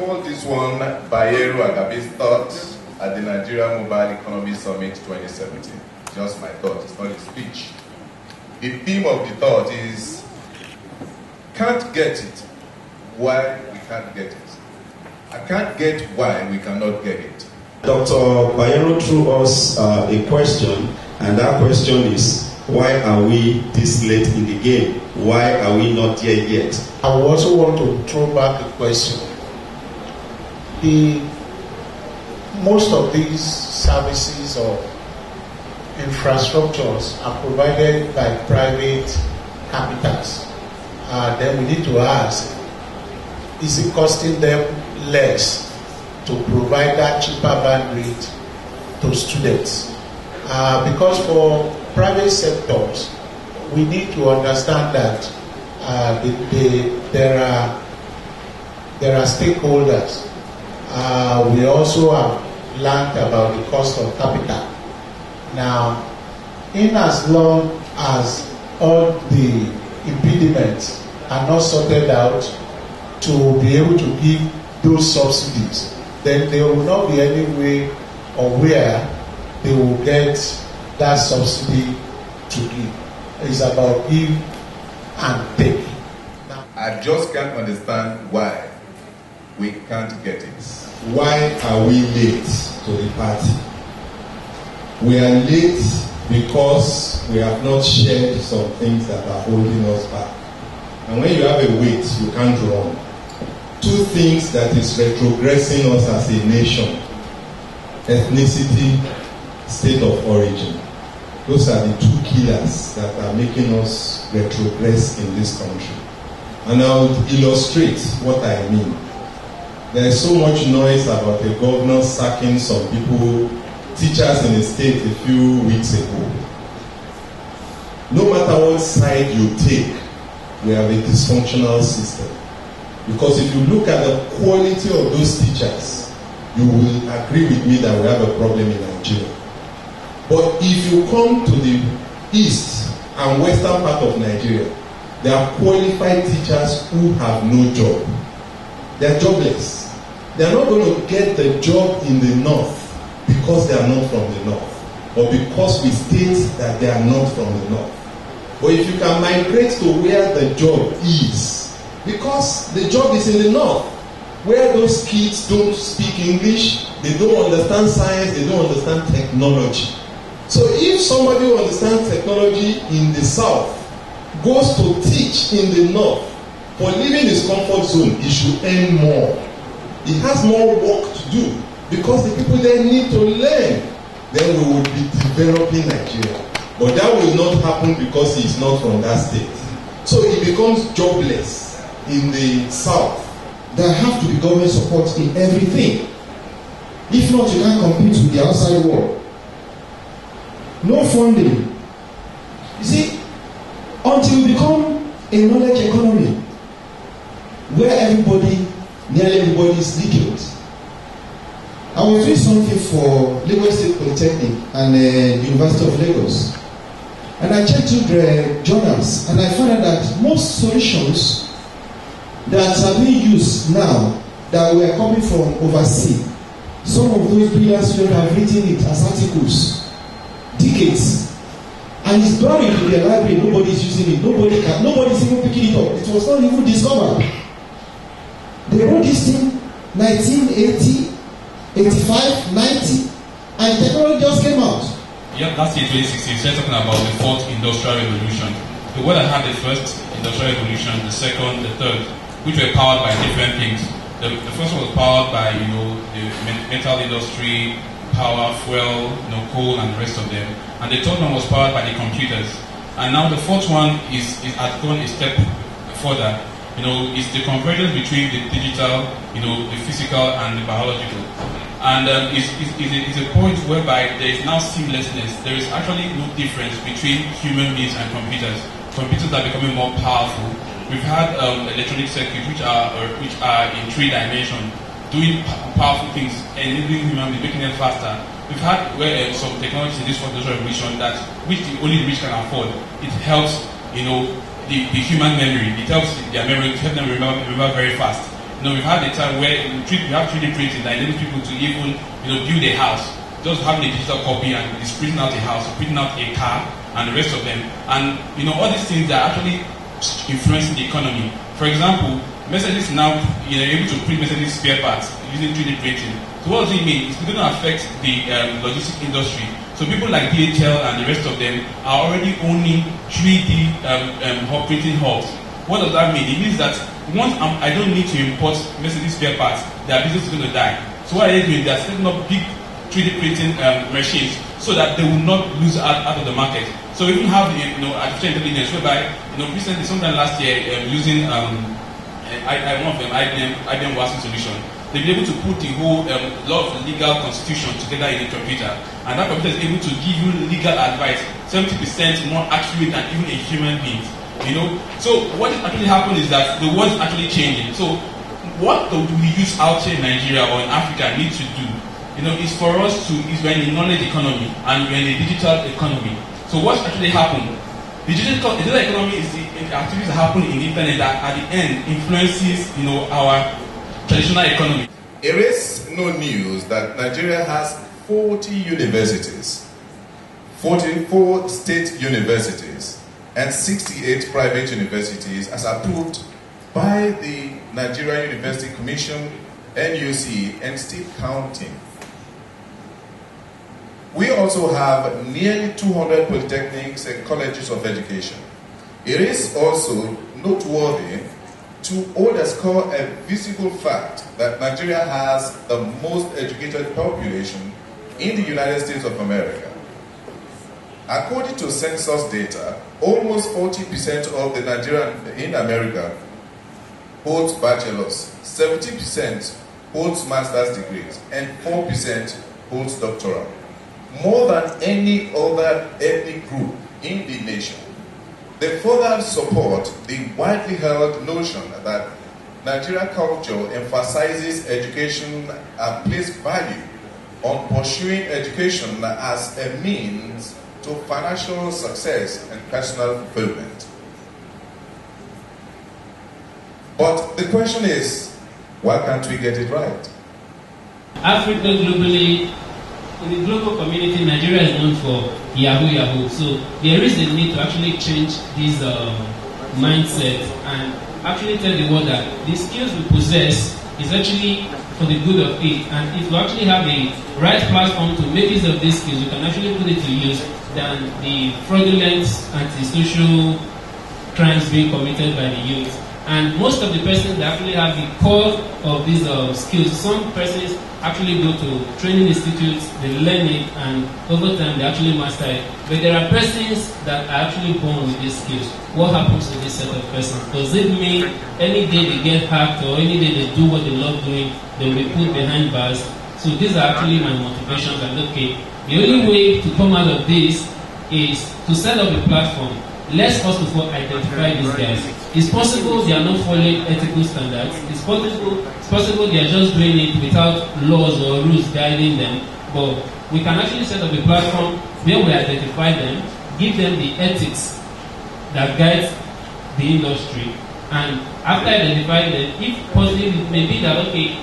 called this one Bayero Agabe's Thought at the Nigeria Mobile Economy Summit 2017. Just my thought, it's not a speech. The theme of the thought is, can't get it, why we can't get it. I can't get why we cannot get it. Dr. Bayero threw us a question, and that question is, why are we this late in the game? Why are we not here yet? I also want to throw back a question. Most of these services or infrastructures are provided by private capitals. Then we need to ask, is it costing them less to provide that cheaper bandwidth to students? Because for private sectors, we need to understand that there are stakeholders. We also have learned about the cost of capital. Now, in as long as all the impediments are not sorted out to be able to give those subsidies, then there will not be any way or where they will get that subsidy to give. It's about give and take. Now, I just can't understand why we can't get it. Why are we late to the party? We are late because we have not shared some things that are holding us back. And when you have a weight, you can't run. Two things that is retrogressing us as a nation: ethnicity, state of origin. Those are the two killers that are making us retrogress in this country. And I'll illustrate what I mean. There is so much noise about the governor sacking some people, teachers in the state a few weeks ago. No matter what side you take, we have a dysfunctional system. Because if you look at the quality of those teachers, you will agree with me that we have a problem in Nigeria. But if you come to the east and western part of Nigeria, there are qualified teachers who have no job. They are jobless. They are not going to get the job in the north because they are not from the north, or because we state that they are not from the north. But if you can migrate to where the job is, because the job is in the north, where those kids don't speak English, they don't understand science, they don't understand technology. So if somebody who understands technology in the south goes to teach in the north, for leaving his comfort zone, he should earn more. He has more work to do because the people there need to learn. Then we will be developing Nigeria. But that will not happen because he is not from that state. So he becomes jobless in the south. There have to be government support in everything. If not, you can't compete with the outside world. No funding. You see, until we become a knowledge economy where nearly everybody is literate. I was doing something for Lagos State Polytechnic and the University of Lagos. And I checked through the journals and I found out that most solutions that are being used now that were coming from overseas, some of those brilliant students have written it as articles, decades. And it's buried in their library, nobody is using it, nobody is even picking it up. It was not even discovered. They wrote this thing 1980, 85, 90, and technology just came out. Yeah, last year 2016, we started talking about the fourth industrial revolution. The world had the first industrial revolution, the second, the third, which were powered by different things. The first one was powered by the metal industry, power, fuel, coal, and the rest of them. And the third one was powered by the computers. And now the fourth one has gone a step further. It's the convergence between the digital, the physical and the biological. And it's a point whereby there is now seamlessness. There is actually no difference between human beings and computers. Computers are becoming more powerful. We've had electronic circuits which are in 3 dimensions, doing powerful things, enabling human beings, making them faster. We've had some technologies in this industrial revolution that which only the rich can afford. It helps, the human memory. It helps their memory to help them remember very fast. we've had a time where we have 3D printing that enables people to even, build a house. Just having a digital copy and it's printing out a house, printing out a car, and the rest of them. And, all these things are actually influencing the economy. For example, Mercedes now, able to print Mercedes spare parts using 3D printing. So what does it mean? It's going to affect the logistics industry. So people like DHL and the rest of them are already owning 3D printing hubs. What does that mean? It means that once I don't need to import Mercedes spare parts, their business is going to die. So what are they doing? They're setting up big 3D printing machines so that they will not lose out of the market. So we even have artificial intelligence whereby recently, sometime last year, using one of them, IBM Watson solution, they'll be able to put the whole lot of legal constitution together in a computer, and that computer is able to give you legal advice 70% more accurate than even a human being. So what is actually happening is that the world is actually changing. So what do we use out here in Nigeria or in Africa need to do? Is for us we're in a knowledge economy and we're in a digital economy. So what's actually happened? The digital economy is the activities that happen in the internet that at the end influences, our traditional economy. It is no news that Nigeria has 40 universities, 44 state universities, and 68 private universities as approved by the Nigeria University Commission, NUC, and still counting. We also have nearly 200 polytechnics and colleges of education. It is also noteworthy to underscore a visible fact that Nigeria has the most educated population in the United States of America. According to census data, almost 40% of the Nigerians in America holds bachelor's, 70% holds master's degrees, and 4% holds doctoral. More than any other ethnic group in the nation. They further support the widely held notion that Nigerian culture emphasizes education and places value on pursuing education as a means to financial success and personal fulfillment. But the question is, why can't we get it right? Africa globally, in the global community, Nigeria is known for Yahoo. So there is a need to actually change this mindset and actually tell the world that the skills we possess is actually for the good of it. And if we actually have the right platform to make use of these skills, we can actually put it to use than the fraudulent anti-social crimes being committed by the youth. And most of the persons that actually have the core of these skills, some persons actually go to training institutes, they learn it, and over time they actually master it. But there are persons that are actually born with these skills. What happens to this set of persons? Does it mean any day they get hacked or any day they do what they love doing, they will be put behind bars? So these are actually my motivations. And okay, the only way to come out of this is to set up a platform. Let's first of all identify these guys. It's possible they are not following ethical standards. It's possible they are just doing it without laws or rules guiding them. But we can actually set up a platform where we identify them, give them the ethics that guides the industry, and after identifying them, if possible, it may be that okay,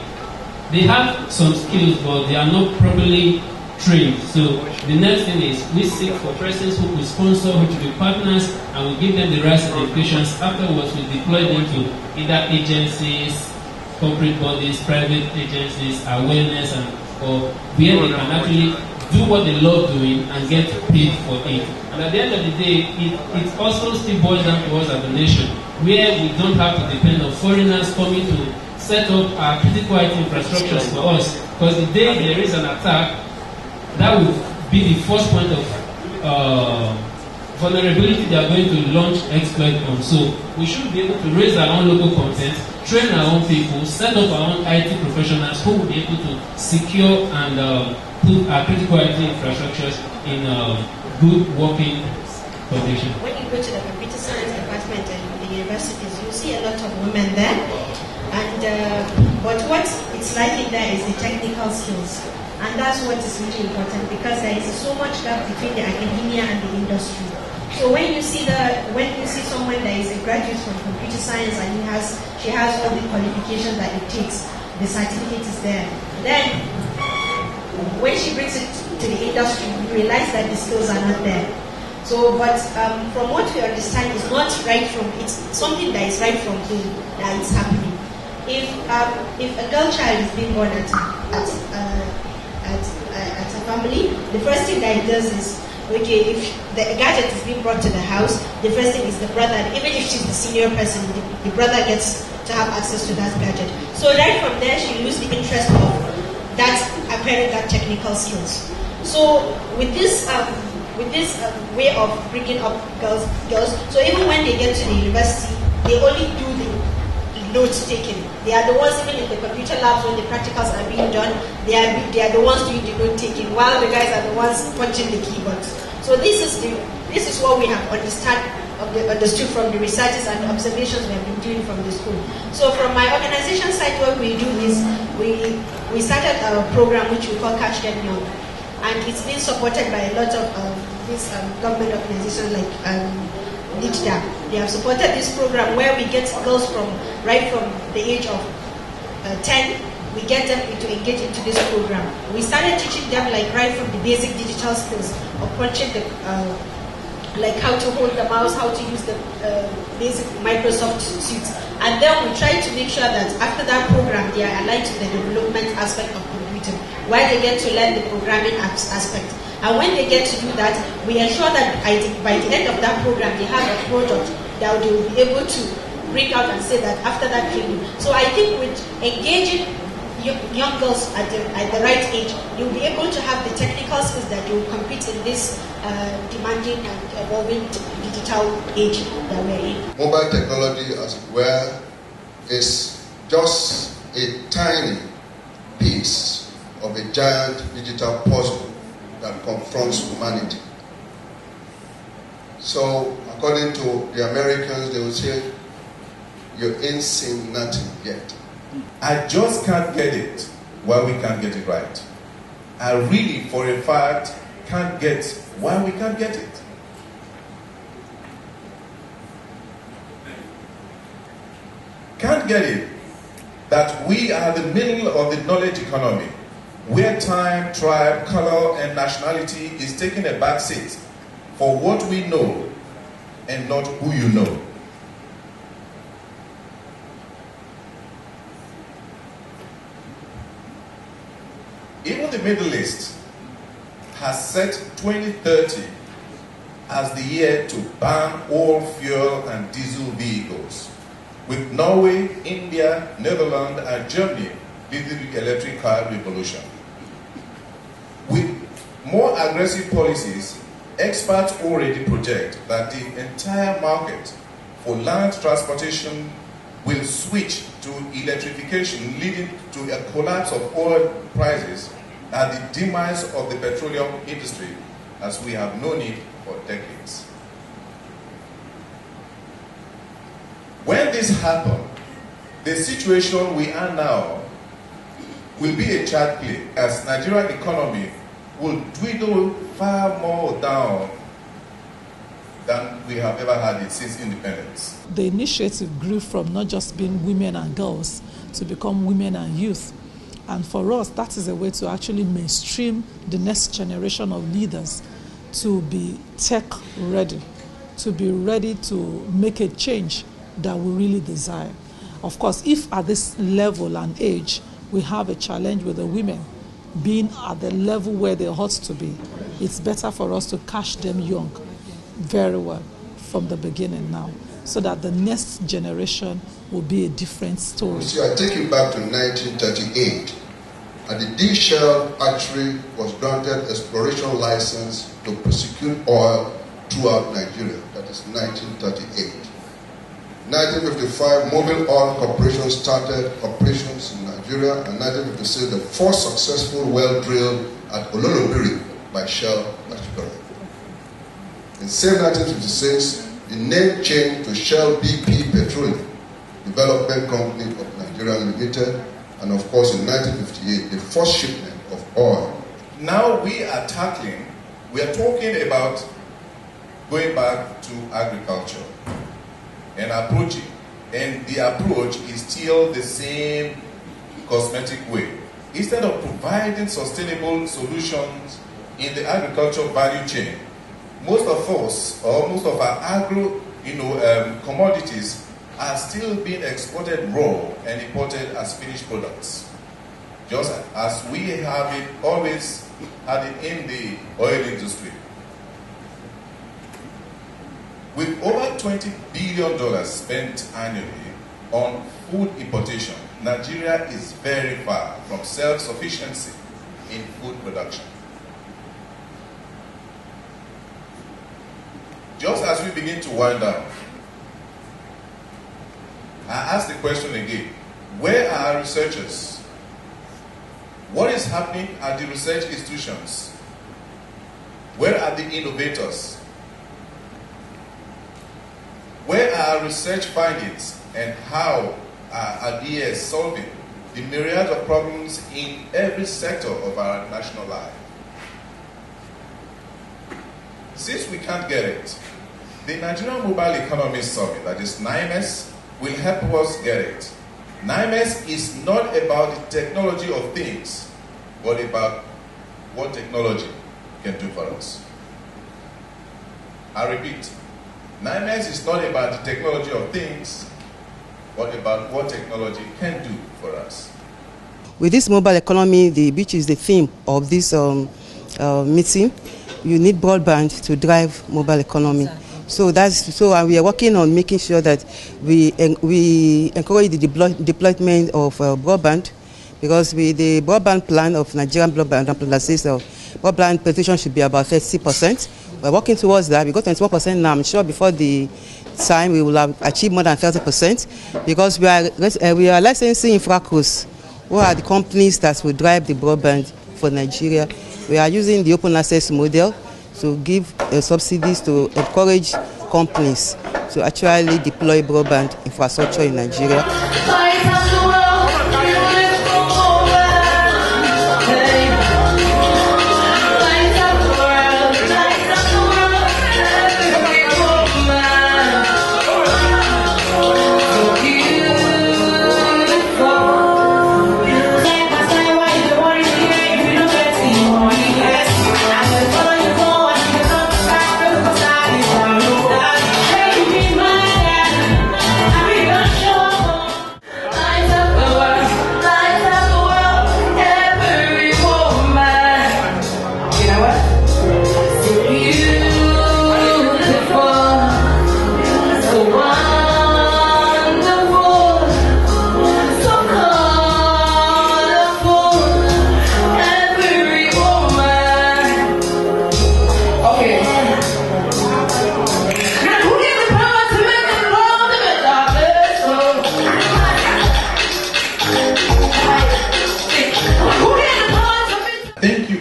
they have some skills but they are not properly trained. So the next thing is we seek for persons who will sponsor, who will be partners, and we give them the right certifications. Afterwards, we deploy them to either agencies, corporate bodies, private agencies, awareness, and or where they can actually do what they love doing and get paid for it. And at the end of the day, it also still boils down to us as a nation, where we don't have to depend on foreigners coming to set up our critical IT infrastructures for us. Because the day there is an attack, that will be the first point of vulnerability they are going to launch exploit on. So we should be able to raise our own local content, train our own people, set up our own IT professionals who will be able to secure and put our critical IT infrastructures in good working condition. When you go to the computer science department in the universities, you see a lot of women there. And but what is lacking there is the technical skills. And that's what is really important, because there is so much gap between the academia and the industry. So when you see someone that is a graduate from computer science and she has all the qualifications that it takes, the certificate is there. Then when she brings it to the industry, you realize that the skills are not there. So, but from what we understand, it's not right from, it's something that is right from home that is happening. If a girl child is being born at a family, the first thing that it does is, okay, if the gadget is being brought to the house, the first thing is the brother, even if she's the senior person, the brother gets to have access to that gadget. So right from there, she loses the interest of that acquiring that technical skills. So with this way of bringing up girls, so even when they get to the university, they only do the note taking. They are the ones, even in the computer labs when the practicals are being done, they are the ones doing the note taking, while the guys are the ones punching the keyboards. So this is what we have understood from the researches and the observations we have been doing from the school. So from my organization side, what we do is we started a program which we call Catch Them Young, and it's been supported by a lot of these government organizations like NITDA. They have supported this program where we get girls right from the age of 10, we get them to engage into this program. We started teaching them right from the basic digital skills of punching the, like how to hold the mouse, how to use the basic Microsoft suite. And then we try to make sure that after that program, they are aligned to the development aspect of computing, where they get to learn the programming aspect. And when they get to do that, we ensure that by the end of that program, they have a product that they will be able to bring out and say that after that training. So I think with engaging young girls at the right age, you'll be able to have the technical skills that you will compete in this demanding and evolving digital age that we're in. Mobile technology, as it were, is just a tiny piece of a giant digital puzzle that confronts humanity. So, according to the Americans, they will say, you ain't seen nothing yet. I just can't get it why we can't get it right. I really, for a fact, can't get why we can't get it. Can't get it that we are the middle of the knowledge economy, where time, tribe, color, and nationality is taking a back seat for what we know and not who you know. Even the Middle East has set 2030 as the year to ban all fuel and diesel vehicles, with Norway, India, Netherlands, and Germany leading the electric car revolution. With more aggressive policies, experts already project that the entire market for land transportation will switch to electrification, leading to a collapse of oil prices and the demise of the petroleum industry as we have known it for decades. When this happens, the situation we are now will be a child play, as Nigerian economy will dwindle far more down than we have ever had it since independence. The initiative grew from not just being women and girls to become women and youth. And for us, that is a way to actually mainstream the next generation of leaders to be tech ready, to be ready to make a change that we really desire. Of course, if at this level and age, we have a challenge with the women being at the level where they ought to be, it's better for us to catch them young very well from the beginning now, so that the next generation will be a different story. See, I take you back to 1938, and the D Shell actually was granted exploration license to prosecute oil throughout Nigeria. That is 1938. 1955, Mobile Oil Corporation started operations in Nigeria, and 1956, the first successful well drilled at Olorobiri by Shell Nigeria. In same 1956, the name changed to Shell BP Petroleum Development Company of Nigeria Limited, and of course in 1958, the first shipment of oil. Now we are talking about going back to agriculture and approaching. And the approach is still the same cosmetic way. Instead of providing sustainable solutions in the agricultural value chain, most of us, or most of our agro commodities are still being exported raw and imported as finished products. Just as we have it always had it in the oil industry. With over $20 billion spent annually on food importation, Nigeria is very far from self-sufficiency in food production. Just as we begin to wind down, I ask the question again, where are our researchers? What is happening at the research institutions? Where are the innovators? Where are our research findings, and how are ideas solving the myriad of problems in every sector of our national life? Since we can't get it, the Nigerian Mobile Economy Summit, that is Nimes, will help us get it. Nimes is not about the technology of things, but about what technology can do for us. I repeat, Nimes is not about the technology of things, but about what technology can do for us. With this mobile economy, which is the theme of this meeting, you need broadband to drive mobile economy. Exactly. So we are working on making sure that we encourage the deployment of broadband, because with the broadband plan of Nigerian broadband plan that says broadband penetration should be about 30%. We're working towards that. We got 24% now. I'm sure before the time we will have achieved more than 30%, because we are licensing Infracos, who are the companies that will drive the broadband for Nigeria. We are using the open access model to give subsidies to encourage companies to actually deploy broadband infrastructure in Nigeria.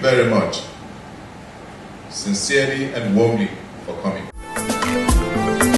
Very much, sincerely and warmly,